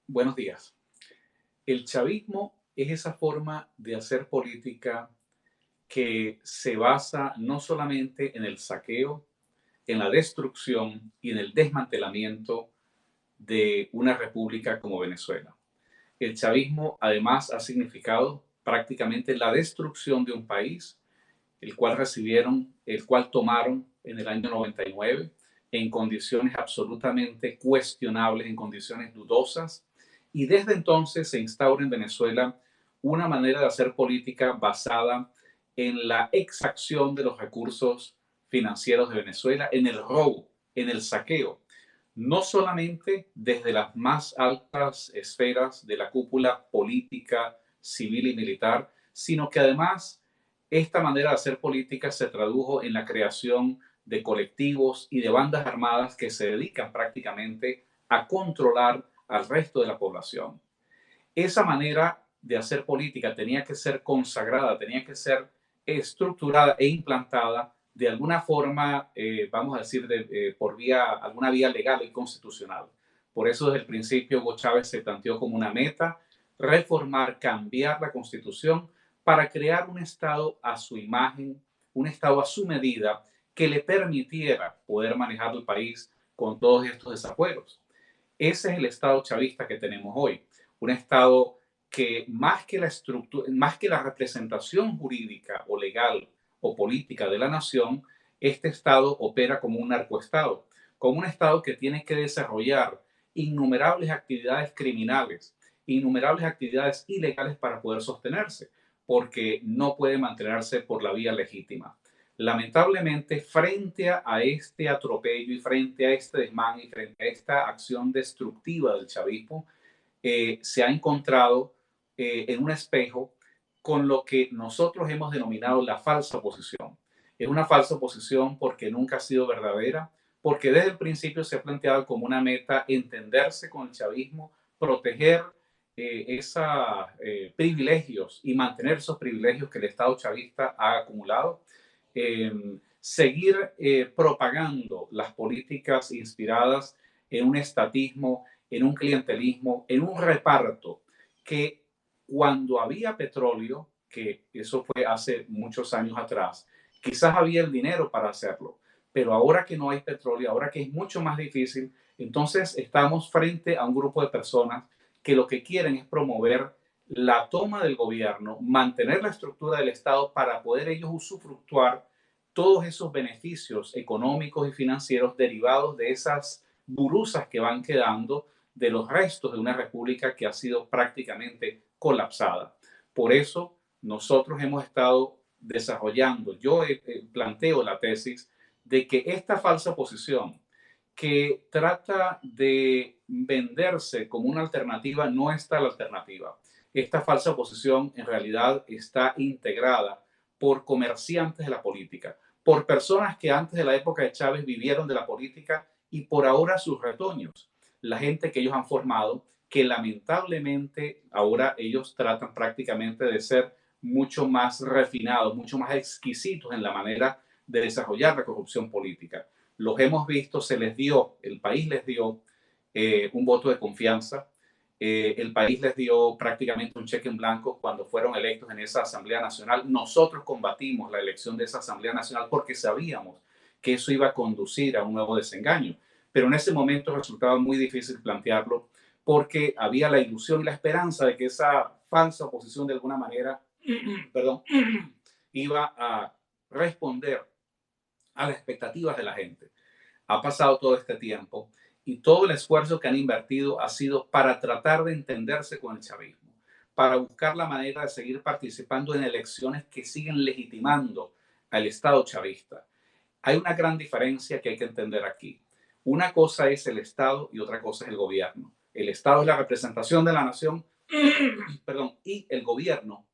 Buenos días. El chavismo es esa forma de hacer política que se basa no solamente en el saqueo, en la destrucción y en el desmantelamiento de una república como Venezuela. El chavismo además ha significado prácticamente la destrucción de un país, el cual tomaron en el año 99 en condiciones absolutamente cuestionables, en condiciones dudosas, y desde entonces se instaura en Venezuela una manera de hacer política basada en la exacción de los recursos financieros de Venezuela, en el robo, en el saqueo, no solamente desde las más altas esferas de la cúpula política, civil y militar, sino que además esta manera de hacer política se tradujo en la creación de colectivos y de bandas armadas que se dedican prácticamente a controlar al resto de la población. Esa manera de hacer política tenía que ser consagrada, tenía que ser estructurada e implantada de alguna forma, vamos a decir, por alguna vía legal y constitucional. Por eso desde el principio Hugo Chávez se planteó como una meta reformar, cambiar la constitución para crear un Estado a su imagen, un Estado a su medida que le permitiera poder manejar el país con todos estos desafueros. Ese es el Estado chavista que tenemos hoy. Un Estado que más que la estructura, más que la representación jurídica o legal o política de la nación, este Estado opera como un narcoestado, como un Estado que tiene que desarrollar innumerables actividades criminales, innumerables actividades ilegales para poder sostenerse, porque no puede mantenerse por la vía legítima. Lamentablemente, frente a este atropello y frente a este desmán y frente a esta acción destructiva del chavismo, se ha encontrado en un espejo con lo que nosotros hemos denominado la falsa oposición. Es una falsa oposición porque nunca ha sido verdadera, porque desde el principio se ha planteado como una meta entenderse con el chavismo, proteger esos privilegios y mantener esos privilegios que el Estado chavista ha acumulado, seguir propagando las políticas inspiradas en un estatismo, en un clientelismo, en un reparto que cuando había petróleo, que eso fue hace muchos años atrás, quizás había el dinero para hacerlo, pero ahora que no hay petróleo, ahora que es mucho más difícil, entonces estamos frente a un grupo de personas que lo que quieren es promover la toma del gobierno, mantener la estructura del Estado para poder ellos usufructuar todos esos beneficios económicos y financieros derivados de esas burusas que van quedando de los restos de una república que ha sido prácticamente colapsada. Por eso nosotros hemos estado desarrollando, yo planteo la tesis de que esta falsa posición que trata de venderse como una alternativa no está la alternativa. Esta falsa posición en realidad está integrada por comerciantes de la política, por personas que antes de la época de Chávez vivieron de la política y por ahora sus retoños, la gente que ellos han formado, que lamentablemente ahora ellos tratan prácticamente de ser mucho más refinados, mucho más exquisitos en la manera de desarrollar la corrupción política. Los hemos visto, se les dio, el país les dio un voto de confianza, el país les dio prácticamente un cheque en blanco cuando fueron electos en esa Asamblea Nacional. Nosotros combatimos la elección de esa Asamblea Nacional porque sabíamos que eso iba a conducir a un nuevo desengaño. Pero en ese momento resultaba muy difícil plantearlo porque había la ilusión y la esperanza de que esa falsa oposición de alguna manera, perdón, iba a responder a las expectativas de la gente. Ha pasado todo este tiempo y todo el esfuerzo que han invertido ha sido para tratar de entenderse con el chavismo, para buscar la manera de seguir participando en elecciones que siguen legitimando al Estado chavista. Hay una gran diferencia que hay que entender aquí. Una cosa es el Estado y otra cosa es el gobierno. El Estado es la representación de la nación, perdón, y el gobierno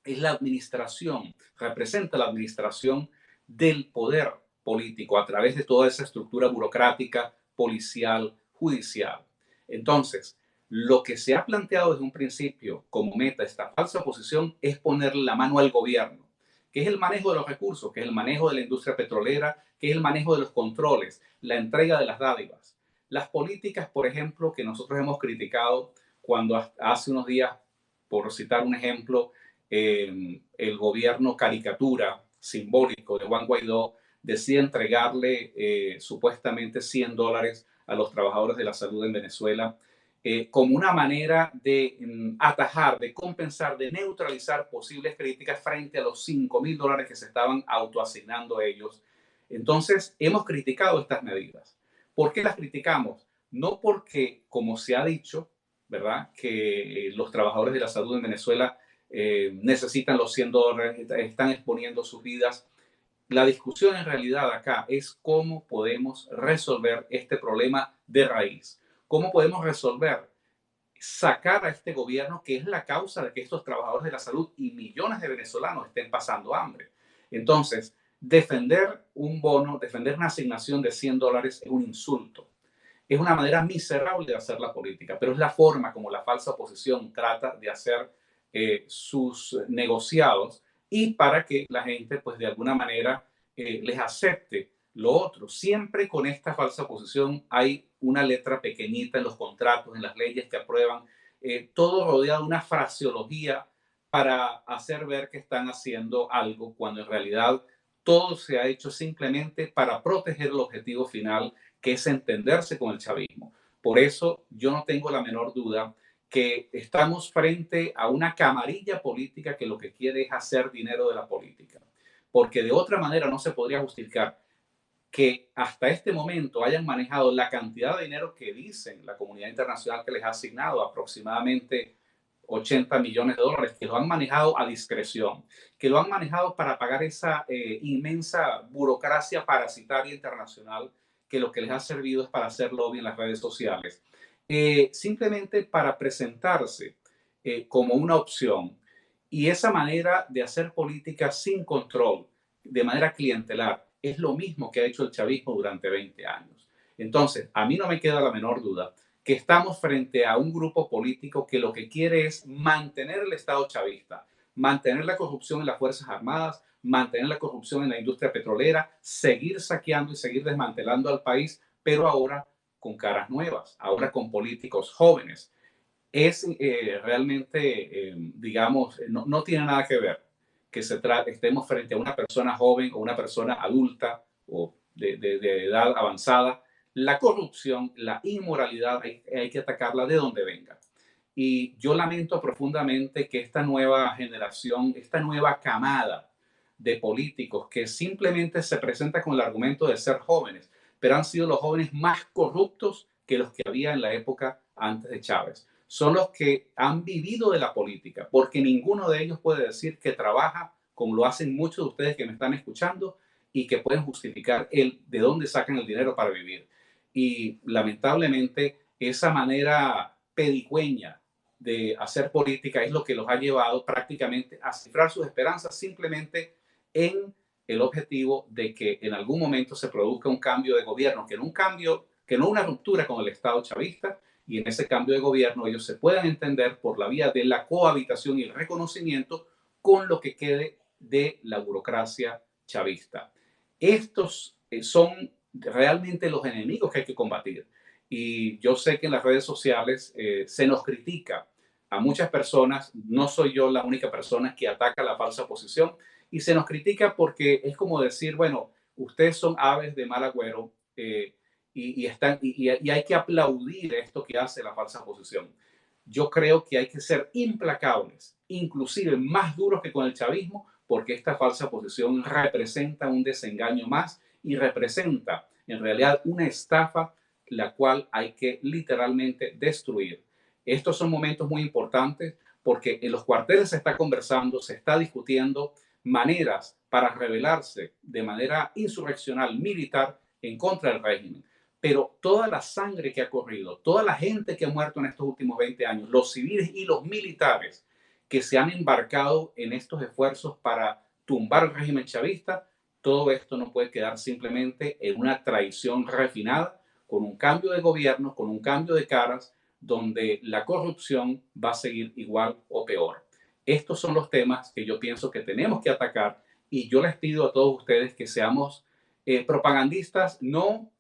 es la administración, representa la administración del poder político a través de toda esa estructura burocrática, policial, judicial. Entonces, lo que se ha planteado desde un principio como meta esta falsa oposición es ponerle la mano al gobierno, que es el manejo de los recursos, que es el manejo de la industria petrolera, que es el manejo de los controles, la entrega de las dádivas. Las políticas, por ejemplo, que nosotros hemos criticado cuando hace unos días, por citar un ejemplo, el gobierno caricatura simbólico de Juan Guaidó decide entregarle supuestamente $100 a los trabajadores de la salud en Venezuela, como una manera de atajar, de compensar, de neutralizar posibles críticas frente a los $5.000 que se estaban autoasignando ellos. Entonces, hemos criticado estas medidas. ¿Por qué las criticamos? No porque, como se ha dicho, ¿verdad?, que los trabajadores de la salud en Venezuela necesitan los $100, están exponiendo sus vidas. La discusión en realidad acá es cómo podemos resolver este problema de raíz. ¿Cómo podemos resolver? Sacar a este gobierno que es la causa de que estos trabajadores de la salud y millones de venezolanos estén pasando hambre. Entonces, defender un bono, defender una asignación de $100 es un insulto. Es una manera miserable de hacer la política, pero es la forma como la falsa oposición trata de hacer sus negociados y para que la gente, pues de alguna manera, les acepte lo otro. Siempre con esta falsa oposición hay una letra pequeñita en los contratos, en las leyes que aprueban, todo rodeado de una fraseología para hacer ver que están haciendo algo, cuando en realidad todo se ha hecho simplemente para proteger el objetivo final, que es entenderse con el chavismo. Por eso yo no tengo la menor duda que estamos frente a una camarilla política que lo que quiere es hacer dinero de la política. Porque de otra manera no se podría justificar que hasta este momento hayan manejado la cantidad de dinero que dicen la comunidad internacional que les ha asignado, aproximadamente $80 millones, que lo han manejado a discreción, que lo han manejado para pagar esa inmensa burocracia parasitaria internacional que lo que les ha servido es para hacer lobby en las redes sociales, simplemente para presentarse como una opción. Y esa manera de hacer política sin control, de manera clientelar, es lo mismo que ha hecho el chavismo durante 20 años. Entonces, a mí no me queda la menor duda que estamos frente a un grupo político que lo que quiere es mantener el Estado chavista, mantener la corrupción en las Fuerzas Armadas, mantener la corrupción en la industria petrolera, seguir saqueando y seguir desmantelando al país, pero ahora con caras nuevas, ahora con políticos jóvenes. Es realmente, digamos, no tiene nada que ver que estemos frente a una persona joven o una persona adulta o de edad avanzada. La corrupción, la inmoralidad, hay que atacarla de donde venga. Y yo lamento profundamente que esta nueva generación, esta nueva camada de políticos que simplemente se presenta con el argumento de ser jóvenes, pero han sido los jóvenes más corruptos que los que había en la época antes de Chávez. Son los que han vivido de la política, porque ninguno de ellos puede decir que trabaja como lo hacen muchos de ustedes que me están escuchando y que pueden justificar de dónde sacan el dinero para vivir. Y lamentablemente esa manera pedigüeña de hacer política es lo que los ha llevado prácticamente a cifrar sus esperanzas simplemente en el objetivo de que en algún momento se produzca un cambio de gobierno, que no una ruptura con el Estado chavista, y en ese cambio de gobierno ellos se puedan entender por la vía de la cohabitación y el reconocimiento con lo que quede de la burocracia chavista. Estos son realmente los enemigos que hay que combatir. Y yo sé que en las redes sociales se nos critica a muchas personas, no soy yo la única persona que ataca la falsa oposición, y se nos critica porque es como decir, bueno, ustedes son aves de mal agüero, y hay que aplaudir esto que hace la falsa oposición. Yo creo que hay que ser implacables, inclusive más duros que con el chavismo, porque esta falsa oposición representa un desengaño más y representa en realidad una estafa la cual hay que literalmente destruir. Estos son momentos muy importantes porque en los cuarteles se está conversando, se está discutiendo maneras para rebelarse de manera insurreccional, militar, en contra del régimen. Pero toda la sangre que ha corrido, toda la gente que ha muerto en estos últimos 20 años, los civiles y los militares que se han embarcado en estos esfuerzos para tumbar el régimen chavista, todo esto no puede quedar simplemente en una traición refinada, con un cambio de gobierno, con un cambio de caras, donde la corrupción va a seguir igual o peor. Estos son los temas que yo pienso que tenemos que atacar, y yo les pido a todos ustedes que seamos propagandistas, no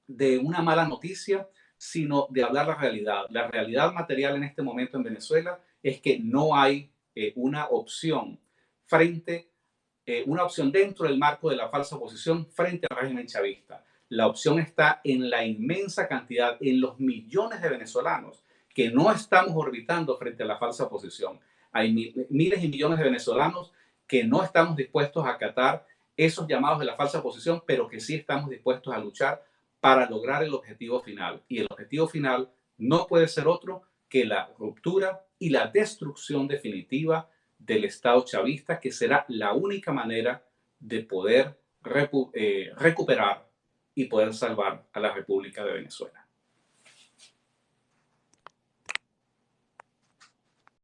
de una mala noticia, sino de hablar la realidad. La realidad material en este momento en Venezuela es que no hay una opción frente, una opción dentro del marco de la falsa oposición frente al régimen chavista. La opción está en la inmensa cantidad, en los millones de venezolanos que no estamos orbitando frente a la falsa oposición. Hay miles y millones de venezolanos que no estamos dispuestos a acatar esos llamados de la falsa oposición, pero que sí estamos dispuestos a luchar para lograr el objetivo final. Y el objetivo final no puede ser otro que la ruptura y la destrucción definitiva del Estado chavista, que será la única manera de poder recuperar y poder salvar a la República de Venezuela.